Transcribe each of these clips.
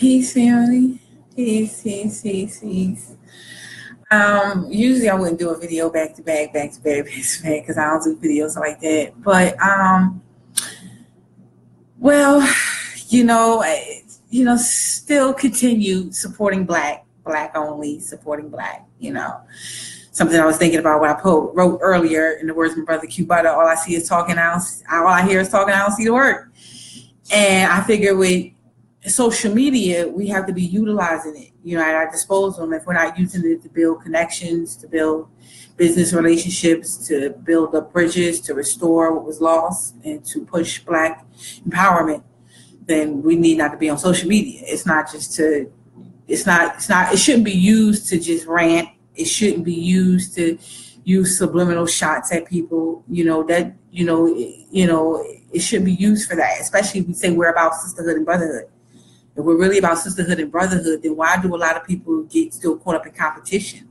Peace, family. Peace, peace, peace, peace. Usually I wouldn't do a video back to back, back to back, back to back, because I don't do videos like that. But well, still continue supporting black only, supporting black. Something I was thinking about what wrote earlier. In the words of my brother Q Butter, all I see is talking. All I hear is talking. I don't see the work. And I figure with social media, we have to be utilizing it, at our disposal. And if we're not using it to build connections, to build business relationships, to build up bridges, to restore what was lost, and to push Black empowerment, then we need not to be on social media. It shouldn't be used to just rant. It shouldn't be used to use subliminal shots at people. It shouldn't be used for that, especially if we say we're about sisterhood and brotherhood. If we're really about sisterhood and brotherhood, then why do a lot of people get still caught up in competition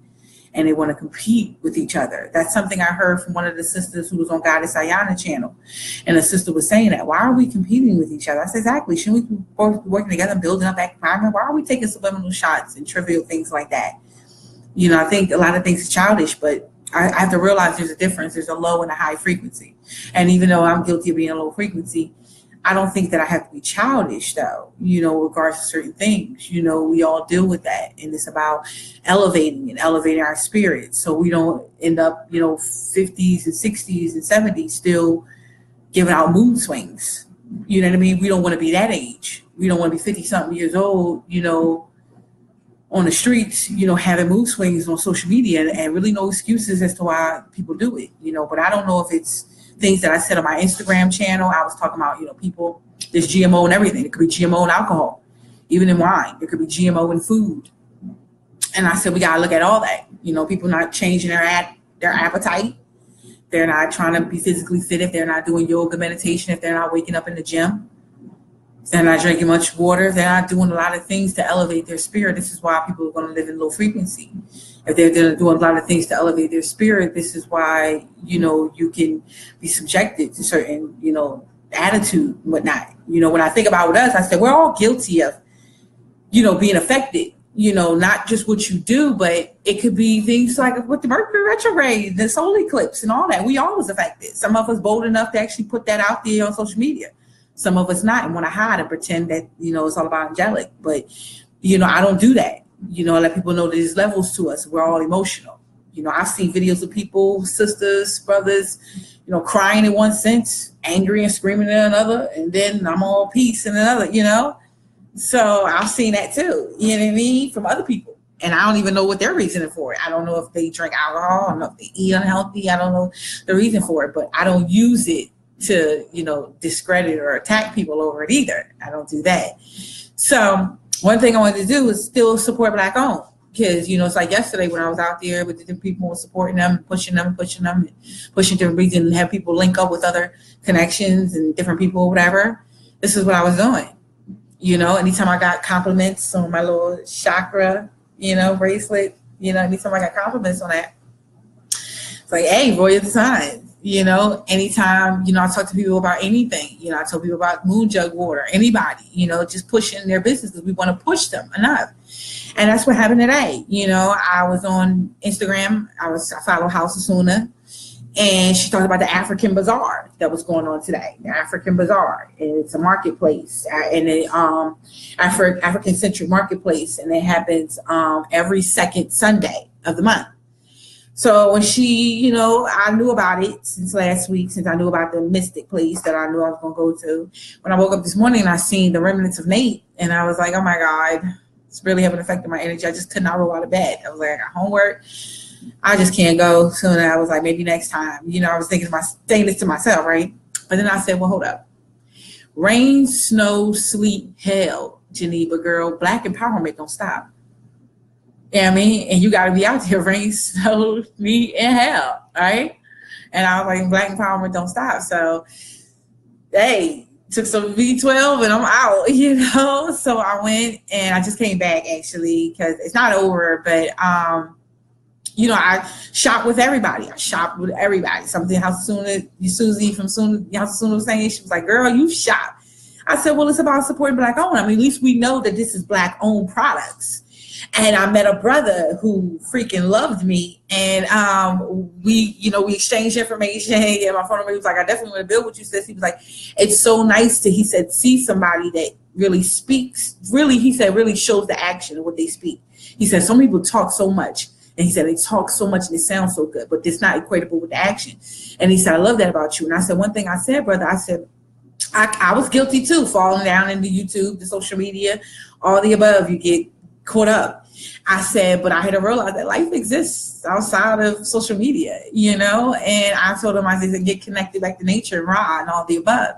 and they want to compete with each other? That's something I heard from one of the sisters who was on Goddess Ayana channel. And the sister was saying that, why are we competing with each other? I said, exactly. Shouldn't we be working together and building up that environment? Why are we taking subliminal shots and trivial things like that? I think a lot of things are childish, but I have to realize there's a difference. There's a low and a high frequency. And even though I'm guilty of being a low frequency, I don't think that I have to be childish, though, in regards to certain things. We all deal with that. And it's about elevating our spirits so we don't end up, 50s and 60s and 70s still giving out mood swings. You know what I mean? We don't want to be that age. We don't want to be 50-something years old, on the streets, having mood swings on social media and really no excuses as to why people do it, but I don't know if it's things that I said on my Instagram channel. I was talking about, people, there's GMO in everything. It could be GMO in alcohol, even in wine. It could be GMO in food. And I said, we got to look at all that, people not changing their appetite. They're not trying to be physically fit if they're not doing yoga, meditation, if they're not waking up in the gym. They're not drinking much water. They're not doing a lot of things to elevate their spirit. This is why people are going to live in low frequency. If they're doing a lot of things to elevate their spirit, this is why, you can be subjected to certain, attitude and whatnot. When I think about with us, I said, we're all guilty of, being affected, not just what you do, but it could be things like with the Mercury retrograde, the solar eclipse and all that. We all was affected. Some of us bold enough to actually put that out there on social media. Some of us not and want to hide and pretend that, it's all about angelic. But, I don't do that. I let people know there's levels to us. We're all emotional. I've seen videos of people, sisters, brothers, crying in one sense, angry and screaming in another, and then I'm all peace in another, So I've seen that too, you know what I mean, from other people. And I don't even know what their reasoning for it. I don't know if they drink alcohol. I don't know if they eat unhealthy. I don't know the reason for it, but I don't use it to, discredit or attack people over it either. I don't do that. So one thing I wanted to do is still support Black owned, because, it's like yesterday when I was out there with the different people supporting them, pushing different regions and have people link up with other connections and different people, whatever. This is what I was doing. Anytime I got compliments on my little chakra, bracelet, anytime I got compliments on that, it's like, hey, royal design. Anytime, I talk to people about anything, I tell people about moon jug water, anybody, just pushing their business because we want to push them enough. And that's what happened today. I was on Instagram. I follow House of Suna, and she talked about the African Bazaar that was going on today. The African Bazaar. It's a marketplace and African centric marketplace. And it happens every second Sunday of the month. So when she, I knew about it since last week, since I knew about the mystic place that I knew I was going to go to. When I woke up this morning, I seen the remnants of Nate, and I was like, oh my God, it's really having an effect on my energy. I just could not roll out of bed. I was like, I got homework. I just can't go. So then I was like, maybe next time. I was saying this to myself, right? But then I said, well, hold up. Rain, snow, sleet, hail, Geneva girl, Black empowerment don't stop. You know what I mean? And you got to be out there, rain, snow, sleet, and hell, right? And I was like, Black empowerment don't stop. So, hey, took some V12 and I'm out, So I went and I just came back actually because it's not over, but I shop with everybody. Something how Susie from House Suna was saying, she was like, girl, you shop. I said, well, it's about supporting Black owned. I mean, at least we know that this is Black owned products. And I met a brother who freaking loved me, and we exchanged information. And my phone number, he was like, I definitely want to build with you, sis. He was like, it's so nice to, he said, see somebody that really speaks, really, he said, really shows the action of what they speak. He said, some people talk so much, and he said, they talk so much and it sounds so good, but it's not equatable with the action. And he said, I love that about you. And I said, one thing I said, brother, I said, I was guilty too, falling down into YouTube, the social media, all the above. You get caught up. I said, but I had to realize that life exists outside of social media, and I told him, I said, get connected back to nature and raw and all the above.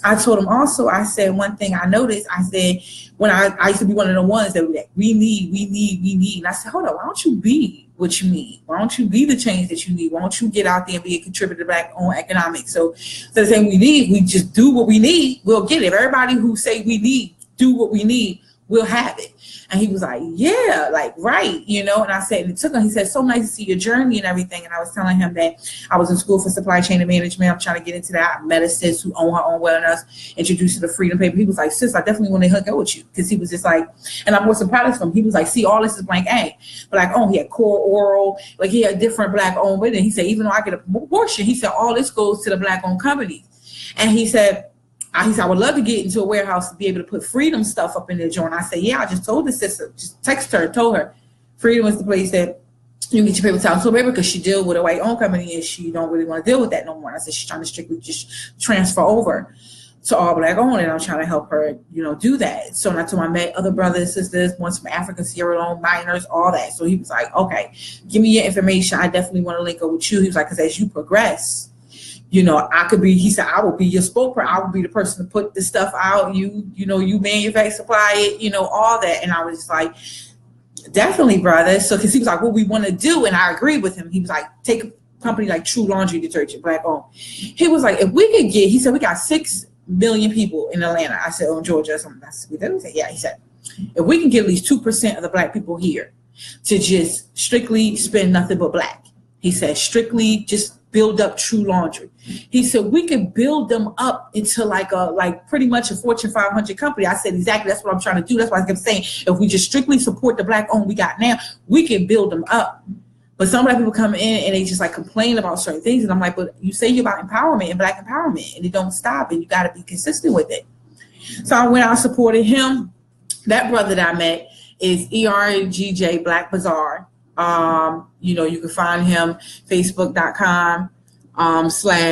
I told him also, I said, one thing I noticed, I said, when I used to be one of the ones that we need. And I said, hold on, why don't you be what you need? Why don't you be the change that you need? Why don't you get out there and be a contributor to Black owned economics? So instead of saying we need, we just do what we need, we'll get it. If everybody who say we need, do what we need, we'll have it. And he was like, yeah, like, right, And I said, and it took him, he said, so nice to see your journey and everything. And I was telling him that I was in school for supply chain and management. I'm trying to get into that. I met a sis who owned her own wellness, introduced her to Freedom Paper. He was like, sis, I definitely want to hook up with you. Because he was just like, and I bought some products from him. He was like, see, all this is Blank A. Black owned. He had Core Oral, like he had different Black owned. But then he said, even though I get a portion, he said, all this goes to the Black owned companies. And he said, I would love to get into a warehouse to be able to put Freedom stuff up in there, joint. I said, yeah, I just told the sister, just text her, told her Freedom is the place that you can get your paper towel paper, because she deal with a white-owned company and she don't really want to deal with that no more. And I said, she's trying to strictly just transfer over to all Black-owned, and I'm trying to help her, do that. So I told him I met other brothers, sisters, ones from Africa, Sierra Leone, minors, all that. So he was like, okay, give me your information. I definitely want to link up with you. He was like, because as you progress, I could be, he said, I will be your spokesperson. I will be the person to put the stuff out. You manufacture, supply it, all that. And I was just like, definitely, brother. So, because he was like, what we want to do. And I agreed with him. He was like, take a company like True Laundry Detergent, Black owned. He was like, if we could get, he said, we got 6 million people in Atlanta. I said, oh, in Georgia or something. I said, yeah. He said, if we can get at least 2% of the Black people here to just strictly spend nothing but Black. He said, strictly just build up True Laundry. He said, we could build them up into like pretty much a Fortune 500 company. I said, exactly, that's what I'm trying to do. That's why I kept saying, if we just strictly support the Black owned we got now, we can build them up. But some Black people come in and they just like complain about certain things. And I'm like, but you say you're about empowerment and Black empowerment, and it don't stop, and you got to be consistent with it. So I went out and supported him. That brother that I met is ERGJ Black Bazaar. You can find him facebook.com /ERGJ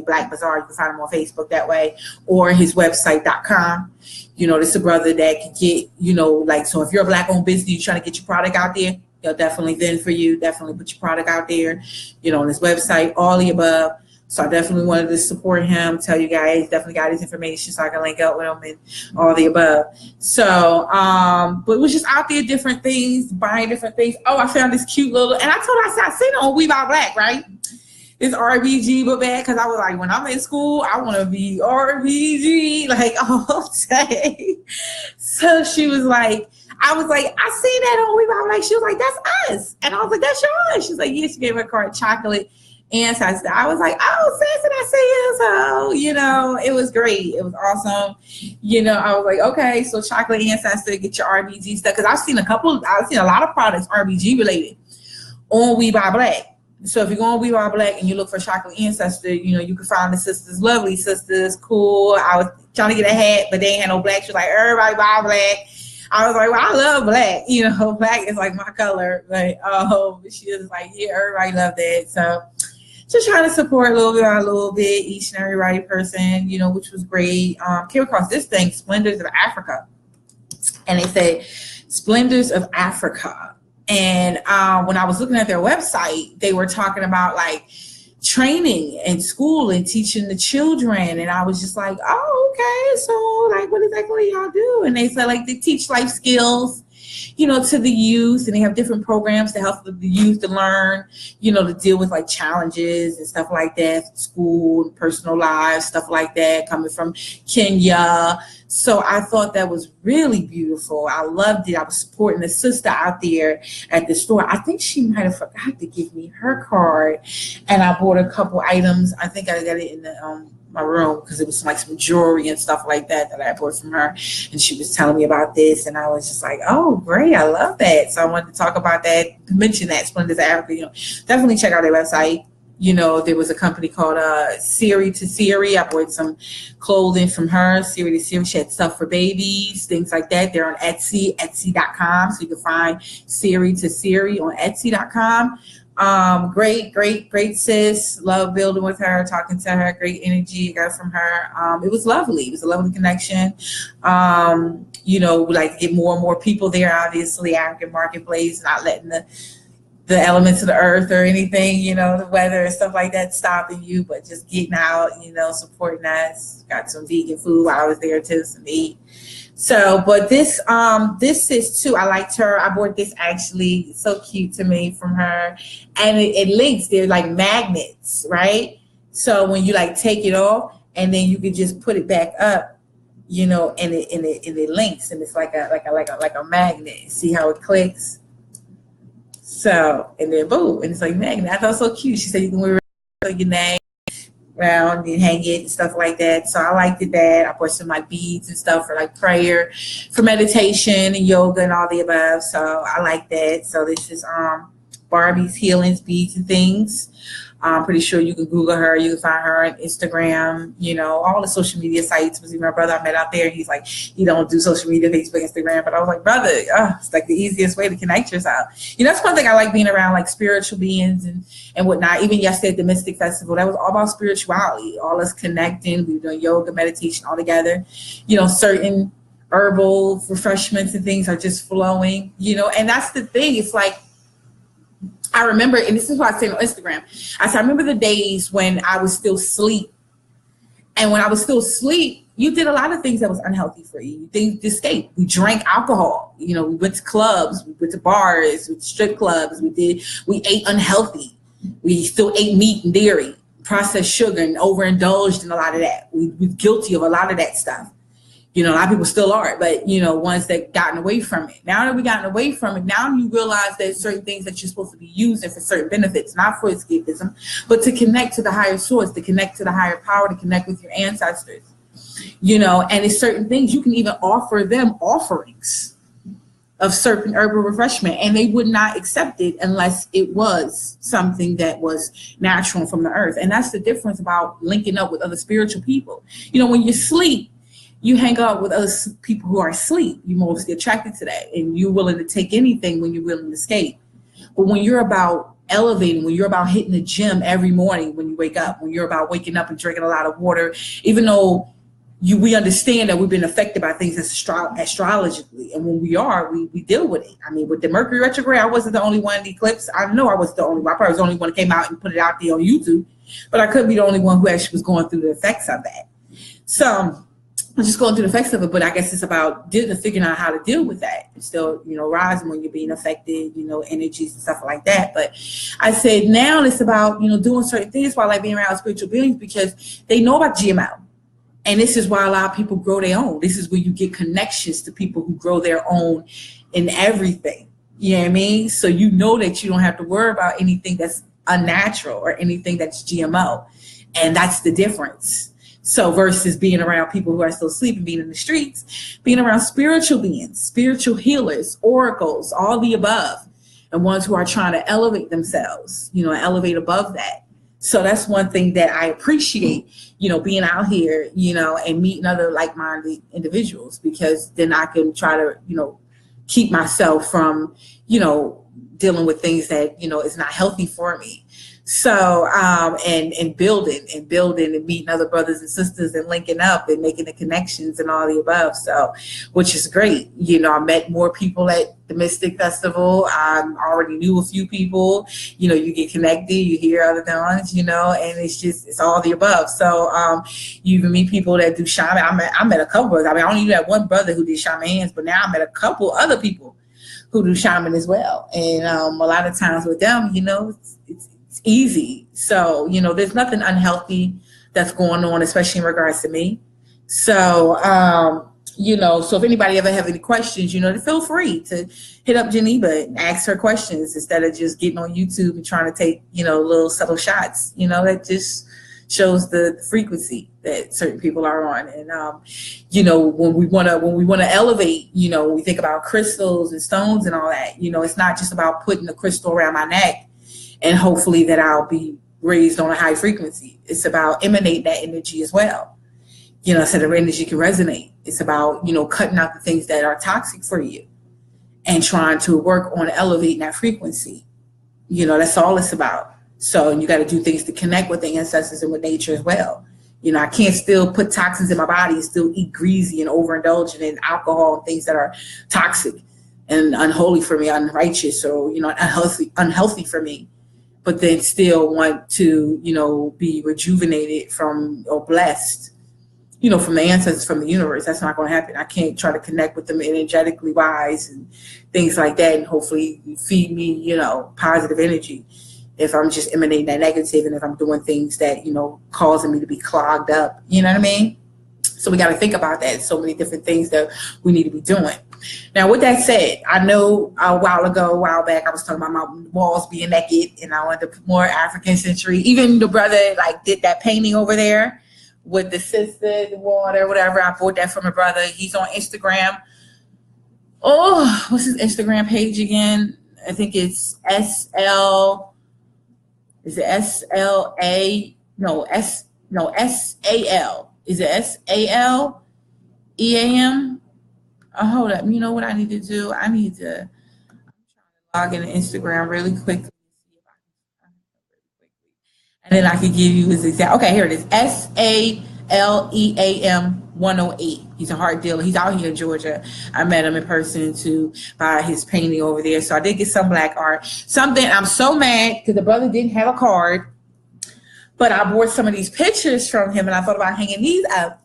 Black Bazaar. You can find him on Facebook that way, or his website.com. This is a brother that can get, so if you're a Black owned business, you're trying to get your product out there, they'll definitely then for you, definitely put your product out there, on his website, all the above. So I definitely wanted to support him, tell you guys, definitely got his information so I can link up with him and all the above. So, but it was just out there, different things, buying different things. Oh, I found this cute little, and I seen it on We Buy Black, right? This RBG book bag, because I was like, when I'm in school, I want to be RBG, like all day. So she was like, I was like, I seen that on We Buy Black. She was like, that's us. And I was like, that's yours. She's like, yeah, she gave her a card, chocolate. Ancestor. I was like, oh, sis, and I say yes. So, it was great. It was awesome. I was like, okay, so chocolate ancestor, get your RBG stuff. Because I've seen a lot of products RBG related on We Buy Black. So if you go on We Buy Black and you look for chocolate ancestor, you can find the sisters, lovely sisters, cool. I was trying to get a hat, but they ain't had no black. She was like, everybody buy black. I was like, well, I love Black. Black is like my color. Like, she was like, yeah, everybody love that. So just trying to support a little bit by a little bit, each and every right person, which was great. Came across this thing, Splendors of Africa. And they say, Splendors of Africa. And when I was looking at their website, they were talking about like training and school and teaching the children. And I was just like, oh, okay. So like, what exactly y'all do? And they said like they teach life skills. to the youth, and they have different programs to help the youth to learn, to deal with like challenges and stuff like that, school, personal lives, stuff like that, coming from Kenya. So I thought that was really beautiful. I loved it. I was supporting the sister out there at the store. I think she might have forgot to give me her card, and I bought a couple items. I think I got it in the my room because it was like some jewelry and stuff like that I bought from her, and she was telling me about this, and I was just like, oh great, I love that. So I wanted to talk about that, mention that Splendid Africa. Definitely check out their website. There was a company called Siri to Siri. I bought some clothing from her. Siri to Siri. She had stuff for babies, things like that. They're on Etsy, Etsy.com. So you can find Siri to Siri on Etsy.com. Great sis. Love building with her, talking to her. Great energy got from her. It was lovely. It was a lovely connection. We like to get more and more people there. Obviously, African marketplace, not letting the elements of the earth or anything, the weather and stuff like that stopping you, but just getting out, supporting us. Got some vegan food while I was there too, some meat. So, but this is too, I liked her. I bought this actually, so cute to me from her. And it links, they're like magnets, right? So when you like take it off and then you can just put it back up, and it links, and it's like a magnet. See how it clicks? So, and then boom, and it's like magnet. I thought it was so cute. She said you can wear your name around and hang it and stuff like that. So I liked that. I bought some like beads and stuff for like prayer, for meditation and yoga and all the above. So I like that. So this is Barbie's Healings, Beads and Things. I'm pretty sure you can Google her. You can find her on Instagram, all the social media sites. Was even my brother I met out there. He's like, he don't do social media, Facebook, Instagram. But I was like, brother, it's like the easiest way to connect yourself. That's one thing I like, being around like spiritual beings and whatnot. Even yesterday at the Mystic Festival, that was all about spirituality, all us connecting. We were doing yoga, meditation all together. Certain herbal refreshments and things are just flowing, and that's the thing. It's like, I remember, and this is what I say on Instagram, I remember the days when I was still asleep. And when I was still asleep, you did a lot of things that was unhealthy for you. You think to escape. We drank alcohol. We went to clubs. We went to bars, we strip clubs. We ate unhealthy. We still ate meat and dairy, processed sugar, and overindulged in a lot of that. We were guilty of a lot of that stuff. A lot of people still are, but, ones that gotten away from it. Now that we gotten away from it, now you realize there's certain things that you're supposed to be using for certain benefits, not for escapism, but to connect to the higher source, to connect to the higher power, to connect with your ancestors, and it's certain things you can even offer them offerings of certain herbal refreshment, and they would not accept it unless it was something that was natural from the earth. And that's the difference about linking up with other spiritual people. When you sleep, you hang out with other people who are asleep. You're mostly attracted to that, and you're willing to take anything when you're willing to escape. But when you're about elevating, when you're about hitting the gym every morning when you wake up, when you're about waking up and drinking a lot of water, even though we understand that we've been affected by things astrologically, and when we deal with it. I mean, with the Mercury retrograde, I wasn't the only one in the eclipse. I know I was the only one. I probably was the only one that came out and put it out there on YouTube, but I couldn't be the only one who actually was going through the effects of that. So I'm just going through the effects of it, but I guess it's about figuring out how to deal with that. It's still, rising when you're being affected, energies and stuff like that. But I said now it's about, doing certain things while I like being around spiritual beings, because they know about GMO. And this is why a lot of people grow their own. This is where you get connections to people who grow their own in everything. You know what I mean? So that you don't have to worry about anything that's unnatural or anything that's GMO. And that's the difference. So versus being around people who are still sleeping, being in the streets, being around spiritual beings, spiritual healers, oracles, all the above, and ones who are trying to elevate themselves, elevate above that. So that's one thing that I appreciate, being out here, and meeting other like-minded individuals, because then I can try to, keep myself from, dealing with things that, is not healthy for me. So, and building and meeting other brothers and sisters and linking up and making the connections and all the above. So, which is great. I met more people at the Mystic Festival. I already knew a few people. You get connected, you hear other ones, and it's all the above. So, you even meet people that do shaman. I met a couple of, I only knew that one brother who did shamans, but now I met a couple other people who do shaman as well. And a lot of times with them, it's easy. So, there's nothing unhealthy that's going on, especially in regards to me. So, so if anybody ever have any questions, feel free to hit up Geneva and ask her questions instead of just getting on YouTube and trying to take, little subtle shots. That just shows the frequency that certain people are on. And, when we want to elevate, we think about crystals and stones and all that, it's not just about putting a crystal around my neck and hopefully that I'll be raised on a high frequency. It's about emanating that energy as well. So the energy can resonate. It's about, cutting out the things that are toxic for you and trying to work on elevating that frequency. That's all it's about. So you got to do things to connect with the ancestors and with nature as well. I can't still put toxins in my body and still eat greasy and overindulging in alcohol and things that are toxic and unholy for me, unrighteous, or, unhealthy for me, but then still want to, be rejuvenated from or blessed, from the ancestors, from the universe. That's not going to happen. I can't try to connect with them energetically wise and things like that. And hopefully feed me, positive energy if I'm just emanating that negative and if I'm doing things that, causing me to be clogged up. You know what I mean? So we got to think about that. So many different things that we need to be doing. Now, with that said, I know a while back, I was talking about my walls being naked and I wanted to put more African century. Even the brother did that painting over there with the sister, the water, whatever. I bought that from a brother. He's on Instagram. Oh, what's his Instagram page again? I think it's SL. Is it SLA? No, SAL. Is it SALEAM? Oh, hold up. You know what I need to do? I'm trying to log into Instagram really quickly. And then I could give you his exact. Okay, here it is. SALEAM 108. He's a hard dealer. He's out here in Georgia. I met him in person to buy his painting over there. So I did get some black art. Something I'm so mad because the brother didn't have a card, but I bought some of these pictures from him and I thought about hanging these up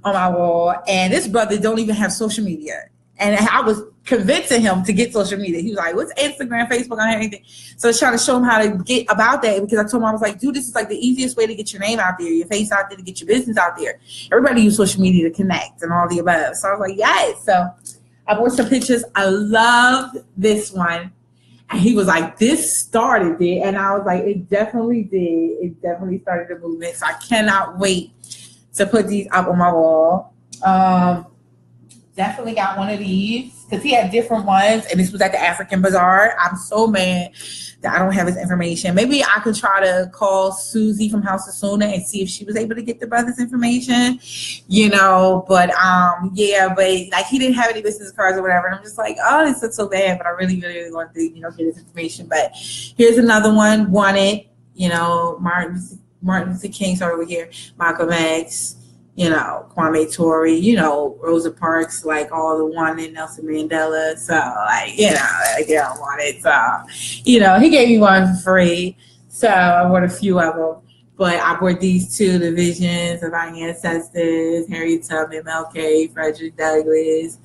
on my wall. And this brother don't even have social media. And I was convincing him to get social media. He was like, what's Instagram, Facebook? I don't have anything. So I was trying to show him how to get about that because I told him, I was like, dude, this is the easiest way to get your name out there, your face out there, to get your business out there. Everybody use social media to connect and all the above. So I was like, yes. So I bought some pictures. I loved this one. And he was like, this started it. And I was like, it definitely did. It definitely started the movement. So I cannot wait to put these up on my wall. Definitely got one of these because he had different ones and this was at the African Bazaar. I'm so mad that I don't have his information. Maybe I could try to call Susie from House of Sona and see if she was able to get the brother's information, but yeah, but he didn't have any business cards or whatever. And I'm just like, oh, this looks so bad, but I really, really, really want to, get his information. But here's another one, Wanted, Martin Luther King started over here, Malcolm X, Kwame Ture, Rosa Parks, all the one in Nelson Mandela. So, they don't want it. So, he gave me one for free. So I bought a few of them. But I bought these two, the visions of our ancestors, Harriet Tubman, MLK, Frederick Douglass,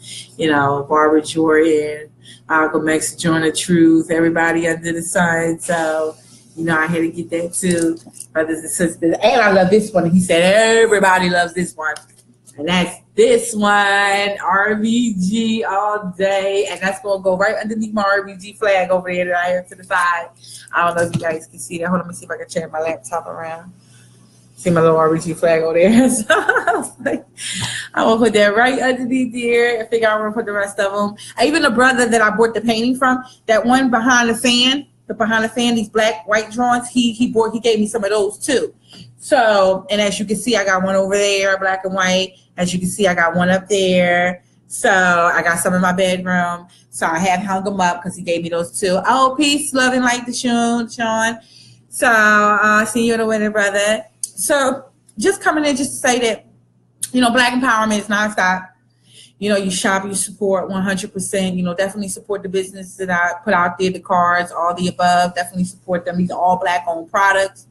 Barbara Jordan, Malcolm X, Join the Truth, everybody under the sun. So, I had to get that too, brothers and sisters. And I love this one. He said everybody loves this one. And that's this one, RBG all day. And that's going to go right underneath my RBG flag over there that I have to the side. I don't know if you guys can see that. Hold on, let me see if I can turn my laptop around. See my little RBG flag over there. So I'm going to put that right underneath there and figure out where to put the rest of them. Even the brother that I bought the painting from, that one behind the fan, these black white drawings, he gave me some of those too. So, and as you can see, I got one over there, black and white. As you can see, I got one up there. So I got some in my bedroom. So I have hung them up because he gave me those too. Oh, peace, love, and light to Sean. So see you in a minute, brother. So just coming in just to say that, Black empowerment is nonstop. You shop, you support 100%, definitely support the businesses that I put out there, the cards, all the above, definitely support them. These are all black owned products,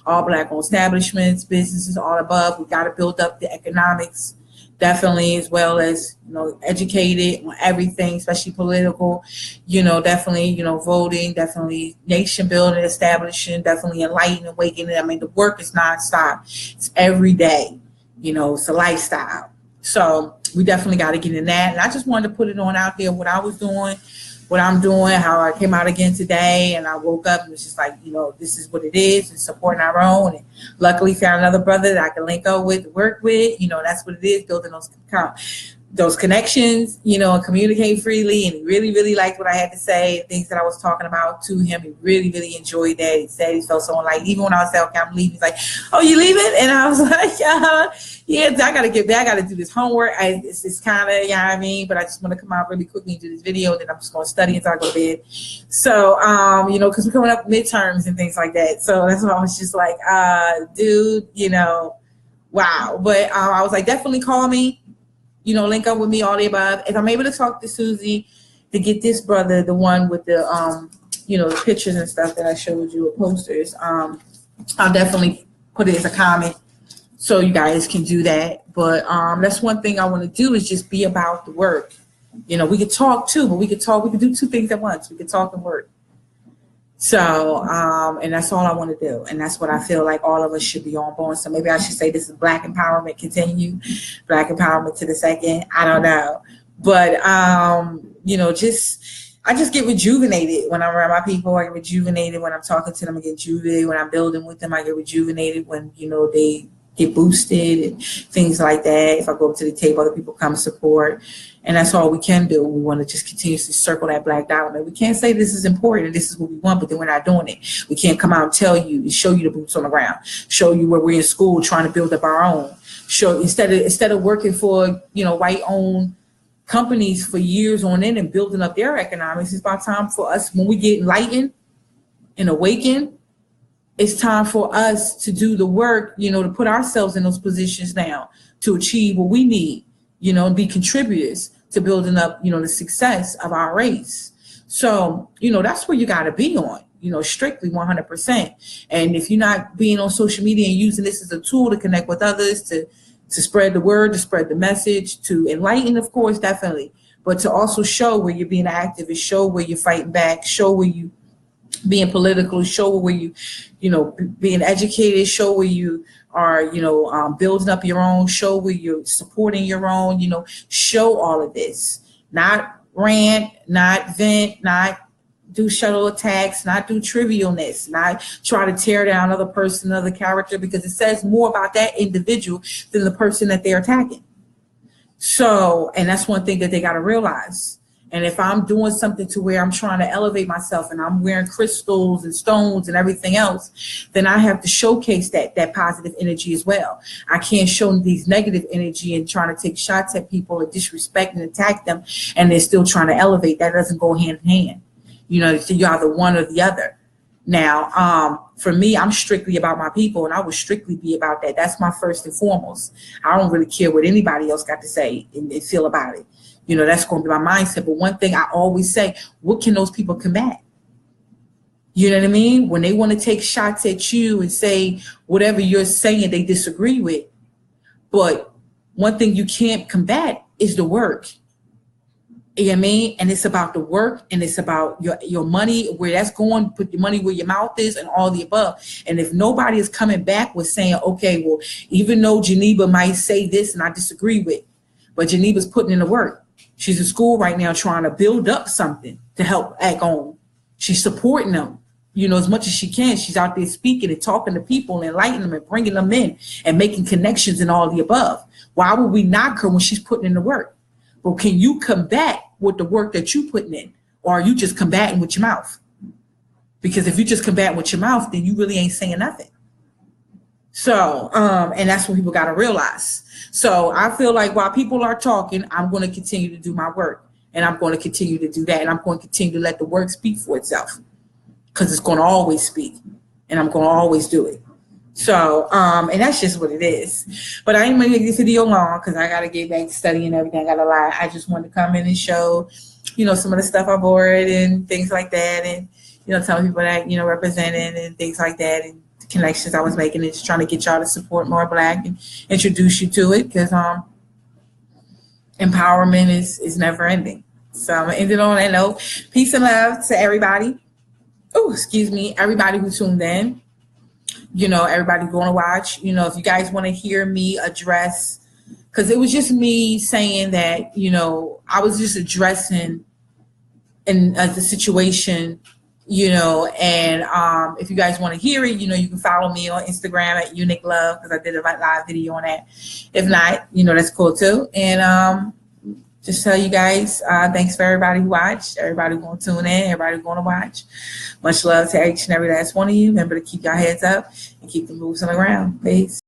all black owned establishments, businesses, all above. We got to build up the economics definitely, as well as, educated on everything, especially political, definitely, voting, definitely nation building, establishing, definitely enlightening, awakening. I mean, the work is nonstop. It's every day, it's a lifestyle. So we definitely got to get in that. And I just wanted to put it on out there, what I was doing, what I'm doing, how I came out again today, and I woke up and was just like, this is what it is, and supporting our own. And luckily found another brother that I can link up with, work with. That's what it is, building those connections, and communicate freely. And he really, really liked what I had to say, things that I was talking about to him. He really, really enjoyed that. He said he felt so enlightened. Even when I was saying, okay, I'm leaving, he's like, oh, you leaving? And I was like, yeah, I got to get back. I got to do this homework. It's kind of, what I mean? But I just want to come out really quickly and do this video. And then I'm just going to study until I go to bed. So, because we're coming up midterms and things like that. So that's why I was just like, dude, wow. But I was like, definitely call me. Link up with me, all the above. If I'm able to talk to Susie to get this brother, the one with the, the pictures and stuff that I showed you, with posters, I'll definitely put it as a comment so you guys can do that. But that's one thing I want to do, is just be about the work. We could talk too, but we could do two things at once. We could talk and work. So, and that's all I want to do. And that's what I feel like all of us should be on board. So maybe I should say this is Black empowerment continue, Black empowerment to the second. I don't know. But, I just get rejuvenated when I'm around my people. I get rejuvenated when I'm talking to them. I get rejuvenated when I'm building with them. I get rejuvenated when, they get boosted and things like that. If I go up to the table, other people come support. And that's all we can do. We want to just continuously circle that Black diamond. We can't say this is important and this is what we want, but then we're not doing it. We can't come out and tell you and show you the boots on the ground, show you where we're in school trying to build up our own. Show instead of working for, white-owned companies for years on end and building up their economics, it's about time for us, when we get enlightened and awakened, it's time for us to do the work, to put ourselves in those positions now to achieve what we need, and be contributors to building up, the success of our race. So, that's where you got to be on, strictly 100%. And if you're not being on social media and using this as a tool to connect with others, to spread the word, to spread the message, to enlighten, of course, definitely, but to also show where you're being active, and show where you're fighting back, show where you being political, show where you, being educated, show where you are, building up your own, show where you're supporting your own, show all of this, not rant, not vent, not do shuttle attacks, not do trivialness, not try to tear down another person, another character, because it says more about that individual than the person that they're attacking. So, and that's one thing that they got to realize. And if I'm doing something to where I'm trying to elevate myself and I'm wearing crystals and stones and everything else, then I have to showcase that positive energy as well. I can't show these negative energy and trying to take shots at people and disrespect and attack them, and they're still trying to elevate. That doesn't go hand in hand. So you're either one or the other. Now, for me, I'm strictly about my people, and I will strictly be about that. That's my first and foremost. I don't really care what anybody else got to say and feel about it. That's going to be my mindset. But one thing I always say, what can those people combat? You know what I mean? When they want to take shots at you and say whatever you're saying they disagree with. But one thing you can't combat is the work. You know what I mean? And it's about the work, and it's about your money, where that's going, put your money where your mouth is, and all the above. And if nobody is coming back with saying, okay, well, even though Geneva might say this and I disagree with, but Geneva's putting in the work. She's in school right now trying to build up something to help act on. She's supporting them, as much as she can. She's out there speaking and talking to people and enlightening them and bringing them in and making connections and all the above. Why would we knock her when she's putting in the work? Well, can you combat with the work that you putting in, or are you just combating with your mouth? Because if you just combat with your mouth, then you really ain't saying nothing. So, and that's what people got to realize. So I feel like while people are talking, I'm going to continue to do my work, and I'm going to continue to do that. And I'm going to continue to let the work speak for itself, because it's going to always speak, and I'm going to always do it. So, and that's just what it is. But I ain't going to make this video long, because I got to get back to studying and everything. I got to lie. I just wanted to come in and show, some of the stuff I bought and things like that. And, tell people that, representing and things like that. And connections I was making, and just trying to get y'all to support more Black and introduce you to it, because empowerment is never ending. So I'm gonna end it on that note. Peace and love to everybody. Oh, excuse me, everybody who tuned in. You know, everybody going to watch. You know, if you guys want to hear me address, because it was just me saying that, you know, I was just addressing in the situation, you know, and if you guys want to hear it, you know, you can follow me on Instagram at Unique Love, because I did a live video on that. If not, you know, that's cool too. And just tell you guys, thanks for everybody who watched, everybody going to tune in, everybody going to watch. Much love to each and every last one of you. Remember to keep your heads up and keep the moves on the ground. Peace.